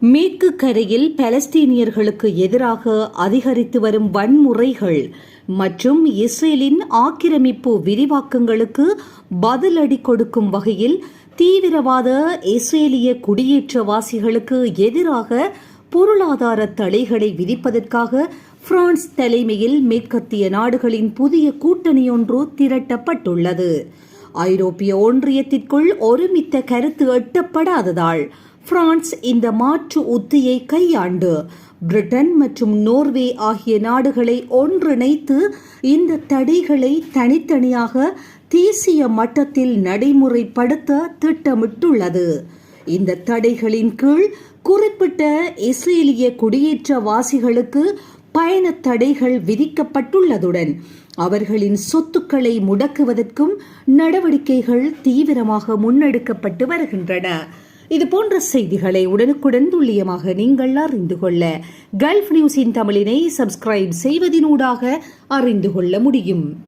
மேற்கு கரையில் பாலஸ்தீனியர்களுக்கு எதிராக அதிகரித்து வரும் வன்முறைகள் மற்றும் இஸ்ரேலின் ஆக்கிரமிப்பு விரிவாக்கங்களுக்கு பதிலடி கொடுக்கும் வகையில் தீவிரவாத இஸ்ரேலிய குடியேற்றவாசிகளுக்கு எதிராக பொருளாதார தடைகளை விதிப்பதற்காக பிரான்ஸ் தலைமையில் மேற்கத்திய நாடுகளின் புதிய கூட்டணியொன்று திரட்டப்பட்டுள்ளது. ஐரோப்பிய ஒன்றியத்திற்குள் ஒருமித்த கருத்து எட்டப்படாததால் பிரான்ஸ் இந்த மாற்று உத்தியை கையாண்டு பிரிட்டன் மற்றும் நோர்வே ஆகிய நாடுகளை ஒன்றிணைத்து இந்த தடைகளை தனித்தனியாக தேசிய மட்டத்தில் நடைமுறைப்படுத்த திட்டமிட்டுள்ளது. இந்த தடைகளின் கீழ் குறிப்பிட்ட இஸ்ரேலிய குடியேற்றவாசிகளுக்கு பயண தடைகள் விதிக்கப்பட்டுள்ளதுடன் அவர்களின் சொத்துக்களை முடக்குவதற்கும் நடவடிக்கைகள் தீவிரமாக முன்னெடுக்கப்பட்டு வருகின்றன. இதுபோன்ற செய்திகளை உடனுக்குடன் துல்லியமாக நீங்கள் அறிந்து கொள்ள கல்ஃப் நியூஸின் தமிழினை சப்ஸ்கிரைப் செய்வதினூடாக அறிந்து கொள்ள முடியும்.